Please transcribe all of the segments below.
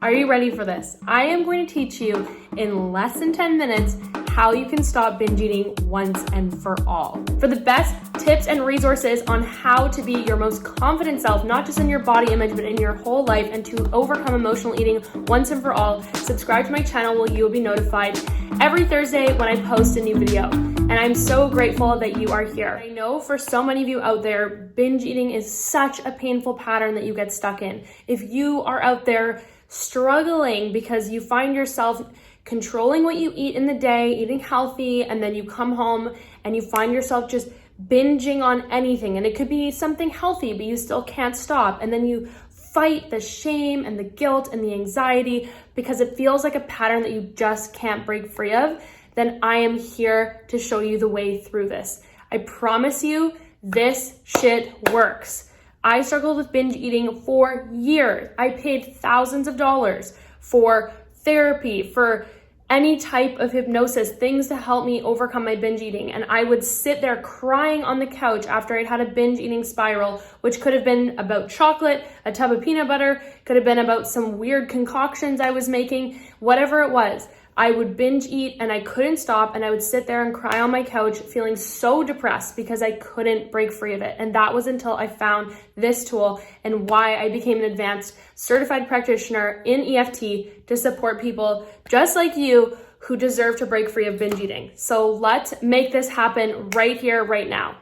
Are you ready for this? I am going to teach you in less than 10 minutes how you can stop binge eating once and for all. For the best tips and resources on how to be your most confident self, not just in your body image, but in your whole life, and to overcome emotional eating once and for all, subscribe to my channel where you will be notified every Thursday when I post a new video. And I'm so grateful that you are here. I know for so many of you out there, binge eating is such a painful pattern that you get stuck in. If you are out there struggling because you find yourself controlling what you eat in the day, eating healthy, and then you come home and you find yourself just binging on anything, and it could be something healthy, but you still can't stop, and then you fight the shame and the guilt and the anxiety because it feels like a pattern that you just can't break free of, then I am here to show you the way through this. I promise you, this shit works. I struggled with binge eating for years. I paid thousands of dollars for therapy, for any type of hypnosis, things to help me overcome my binge eating. And I would sit there crying on the couch after I'd had a binge eating spiral, which could have been about chocolate, a tub of peanut butter, could have been about some weird concoctions I was making, whatever it was. I would binge eat and I couldn't stop, and I would sit there and cry on my couch feeling so depressed because I couldn't break free of it. And that was until I found this tool and why I became an advanced certified practitioner in EFT to support people just like you who deserve to break free of binge eating. So let's make this happen right here, right now.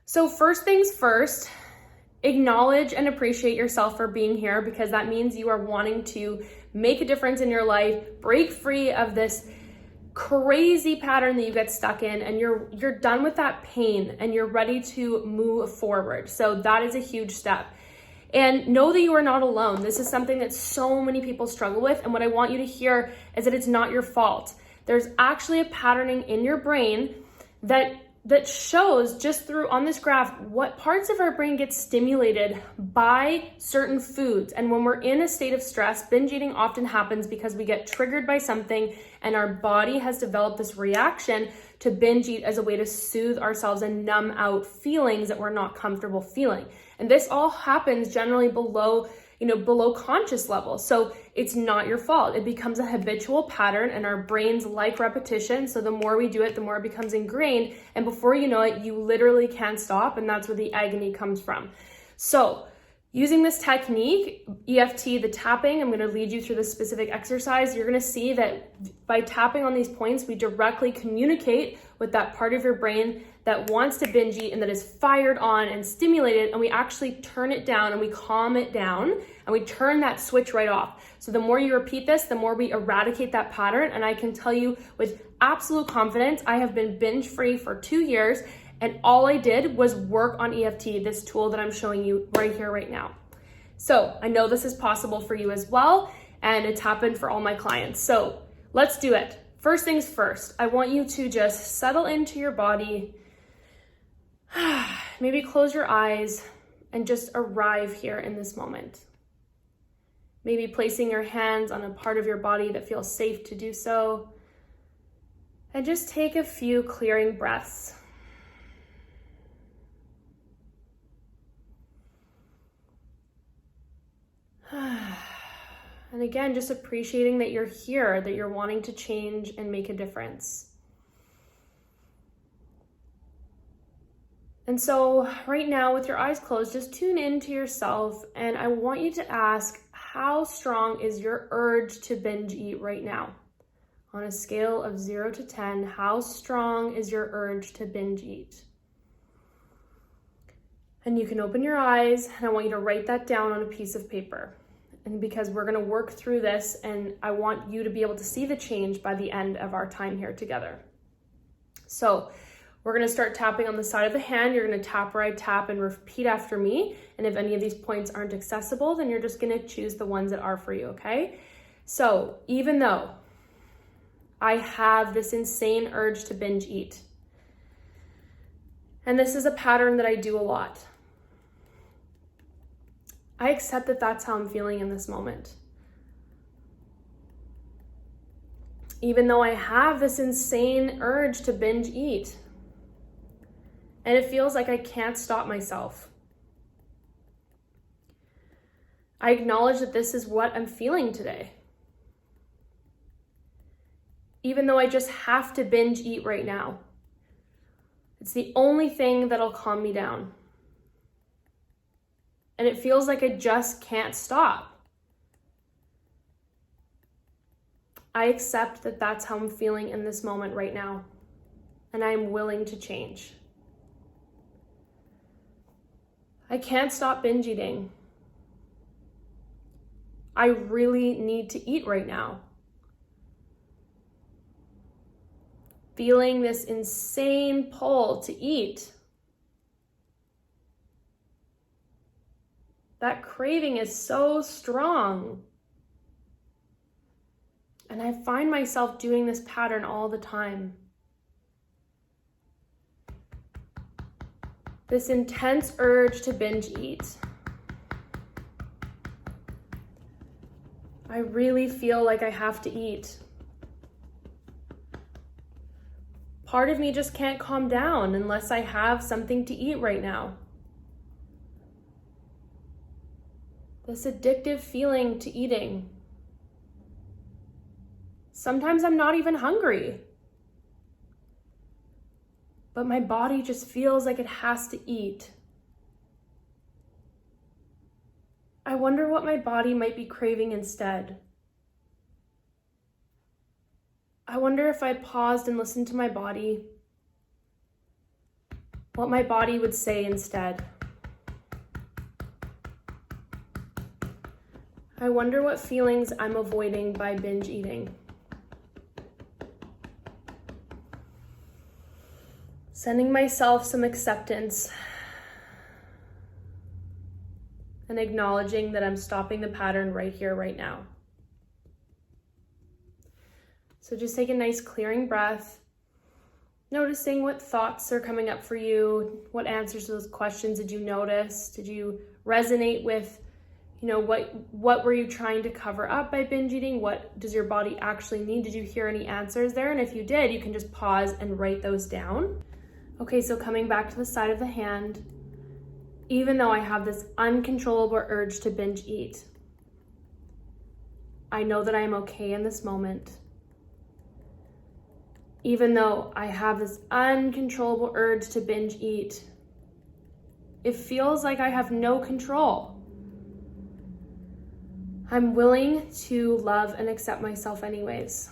So first things first, acknowledge and appreciate yourself for being here, because that means you are wanting to make a difference in your life, break free of this crazy pattern that you get stuck in, and you're done with that pain and you're ready to move forward. So that is a huge step. And know that you are not alone. This is something that so many people struggle with, and what I want you to hear is that it's not your fault. There's actually a patterning in your brain that shows just through on this graph what parts of our brain get stimulated by certain foods. And when we're in a state of stress, binge eating often happens because we get triggered by something and our body has developed this reaction to binge eat as a way to soothe ourselves and numb out feelings that we're not comfortable feeling. And this all happens generally below conscious level. So it's not your fault. It becomes a habitual pattern, and our brains like repetition. So the more we do it, the more it becomes ingrained. And before you know it, you literally can't stop. And that's where the agony comes from. So using this technique, EFT, the tapping, I'm going to lead you through this specific exercise. You're going to see that by tapping on these points, we directly communicate with that part of your brain that wants to binge eat and that is fired on and stimulated, and we actually turn it down and we calm it down and we turn that switch right off. So the more you repeat this, the more we eradicate that pattern. And I can tell you with absolute confidence, I have been binge free for 2 years, and all I did was work on EFT, this tool that I'm showing you right here, right now. So I know this is possible for you as well, and it's happened for all my clients. So let's do it. First things first, I want you to just settle into your body. Maybe close your eyes and just arrive here in this moment. Maybe placing your hands on a part of your body that feels safe to do so. And just take a few clearing breaths. And again, just appreciating that you're here, that you're wanting to change and make a difference. And so right now, with your eyes closed, just tune into yourself, and I want you to ask, how strong is your urge to binge eat right now? On a scale of 0 to 10, how strong is your urge to binge eat? And you can open your eyes, and I want you to write that down on a piece of paper. And because we're going to work through this, and I want you to be able to see the change by the end of our time here together. So we're going to start tapping on the side of the hand. You're going to tap where I tap and repeat after me. And if any of these points aren't accessible, then you're just going to choose the ones that are for you, okay? So even though I have this insane urge to binge eat, and this is a pattern that I do a lot, I accept that that's how I'm feeling in this moment. Even though I have this insane urge to binge eat, and it feels like I can't stop myself, I acknowledge that this is what I'm feeling today. even though I just have to binge eat right now. It's the only thing that'll calm me down. And it feels like I just can't stop. I accept that that's how I'm feeling in this moment right now, and I'm willing to change. I can't stop binge eating. I really need to eat right now. Feeling this insane pull to eat. That craving is so strong. And I find myself doing this pattern all the time. This intense urge to binge eat. I really feel like I have to eat. Part of me just can't calm down unless I have something to eat right now. This addictive feeling to eating. Sometimes I'm not even hungry, but my body just feels like it has to eat. I wonder what my body might be craving instead. I wonder if I paused and listened to my body, what my body would say instead. I wonder what feelings I'm avoiding by binge eating. Sending myself some acceptance and acknowledging that I'm stopping the pattern right here, right now. So just take a nice clearing breath, noticing what thoughts are coming up for you, what answers to those questions did you notice? Did you resonate with, what were you trying to cover up by binge eating? What does your body actually need? Did you hear any answers there? And if you did, you can just pause and write those down. Okay, so coming back to the side of the hand, even though I have this uncontrollable urge to binge eat, I know that I am okay in this moment. Even though I have this uncontrollable urge to binge eat, it feels like I have no control. I'm willing to love and accept myself anyways.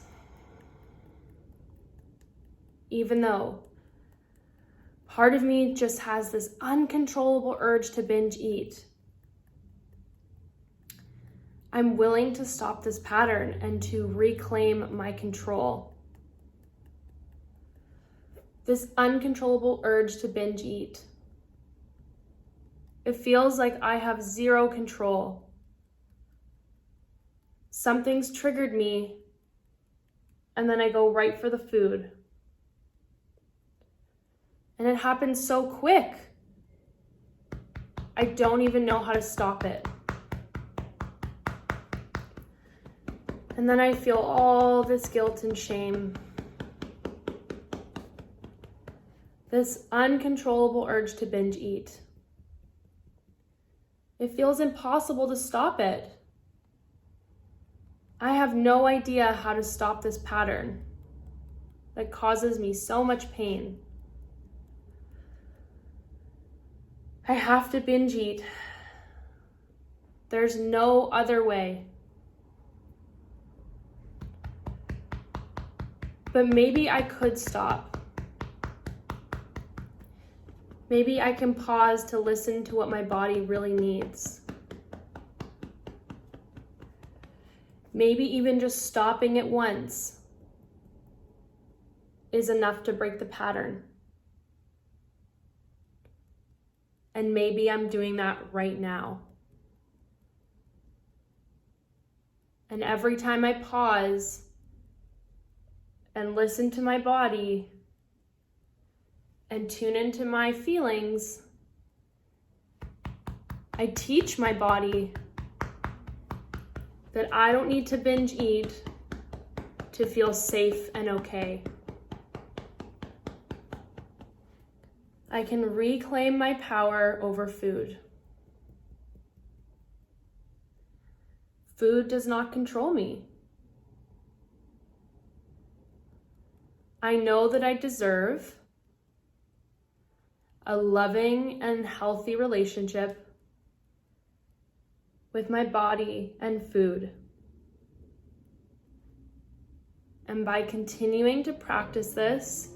Even though part of me just has this uncontrollable urge to binge eat, I'm willing to stop this pattern and to reclaim my control. This uncontrollable urge to binge eat. It feels like I have zero control. Something's triggered me, and then I go right for the food. And it happens so quick. I don't even know how to stop it. And then I feel all this guilt and shame. This uncontrollable urge to binge eat. It feels impossible to stop it. I have no idea how to stop this pattern that causes me so much pain. I have to binge eat. There's no other way. But maybe I could stop. Maybe I can pause to listen to what my body really needs. Maybe even just stopping it once is enough to break the pattern. And maybe I'm doing that right now. And every time I pause and listen to my body and tune into my feelings, I teach my body that I don't need to binge eat to feel safe and okay. I can reclaim my power over food. Food does not control me. I know that I deserve a loving and healthy relationship with my body and food. And by continuing to practice this,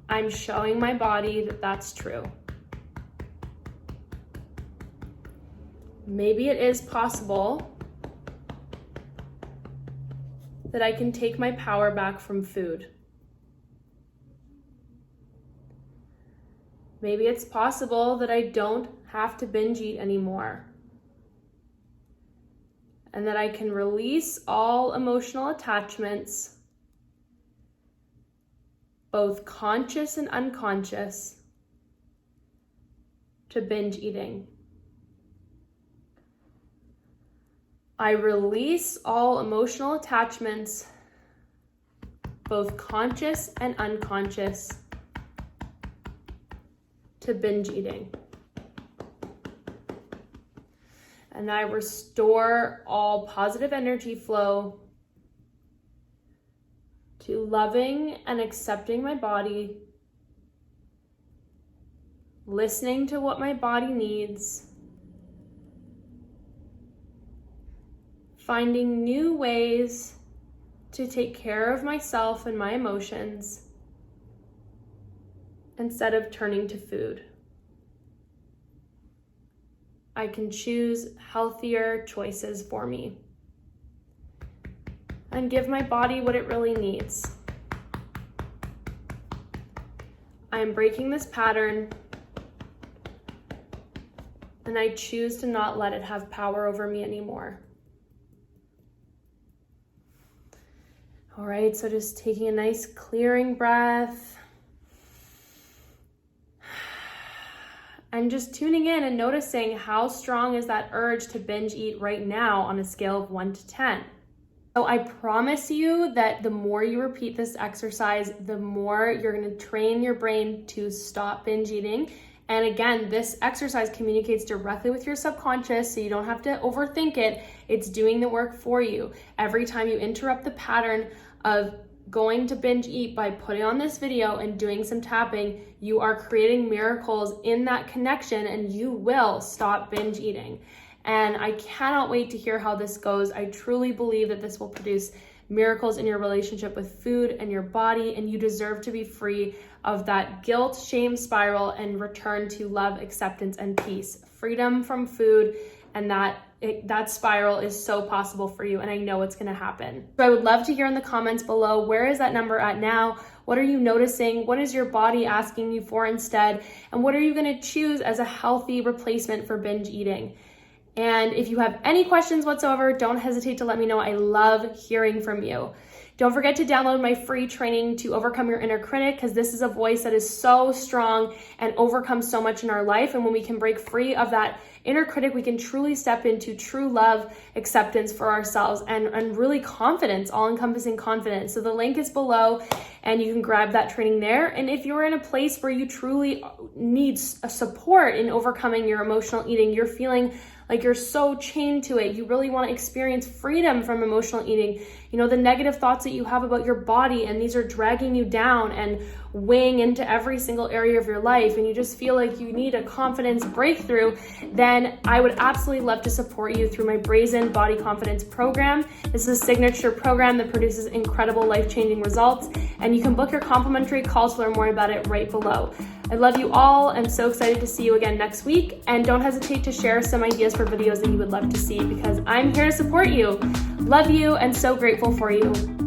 I'm showing my body that that's true. Maybe it is possible that I can take my power back from food. Maybe it's possible that I don't have to binge eat anymore, and that I can release all emotional attachments, both conscious and unconscious, to binge eating. I release all emotional attachments, both conscious and unconscious, to binge eating. And I restore all positive energy flow to loving and accepting my body, listening to what my body needs, finding new ways to take care of myself and my emotions instead of turning to food. I can choose healthier choices for me and give my body what it really needs. I am breaking this pattern, and I choose to not let it have power over me anymore. All right, so just taking a nice clearing breath. And just tuning in and noticing how strong is that urge to binge eat right now on a scale of 1 to 10. So I promise you that the more you repeat this exercise, the more you're going to train your brain to stop binge eating. And again, this exercise communicates directly with your subconscious, so you don't have to overthink it. It's doing the work for you. Every time you interrupt the pattern of going to binge eat by putting on this video and doing some tapping, you are creating miracles in that connection, and you will stop binge eating. And I cannot wait to hear how this goes. I truly believe that this will produce miracles in your relationship with food and your body, and you deserve to be free of that guilt, shame spiral and return to love, acceptance, and peace. Freedom from food, and that spiral is so possible for you, and I know it's gonna happen. So I would love to hear in the comments below, where is that number at now? What are you noticing? What is your body asking you for instead? And what are you gonna choose as a healthy replacement for binge eating? And if you have any questions whatsoever, don't hesitate to let me know. I love hearing from you. Don't forget to download my free training to overcome your inner critic, because this is a voice that is so strong and overcomes so much in our life. And when we can break free of that inner critic, we can truly step into true love, acceptance for ourselves, and really confidence, all-encompassing confidence. So the link is below, and you can grab that training there. And if you're in a place where you truly need a support in overcoming your emotional eating, you're feeling like you're so chained to it, you really want to experience freedom from emotional eating, you know, the negative thoughts that you have about your body, and these are dragging you down and weighing into every single area of your life, and you just feel like you need a confidence breakthrough, then I would absolutely love to support you through my Brazen Body Confidence Program. This is a signature program that produces incredible life-changing results, and you can book your complimentary call to learn more about it right below. I love you all. I'm so excited to see you again next week, and don't hesitate to share some ideas for videos that you would love to see, because I'm here to support you. Love you and so grateful for you.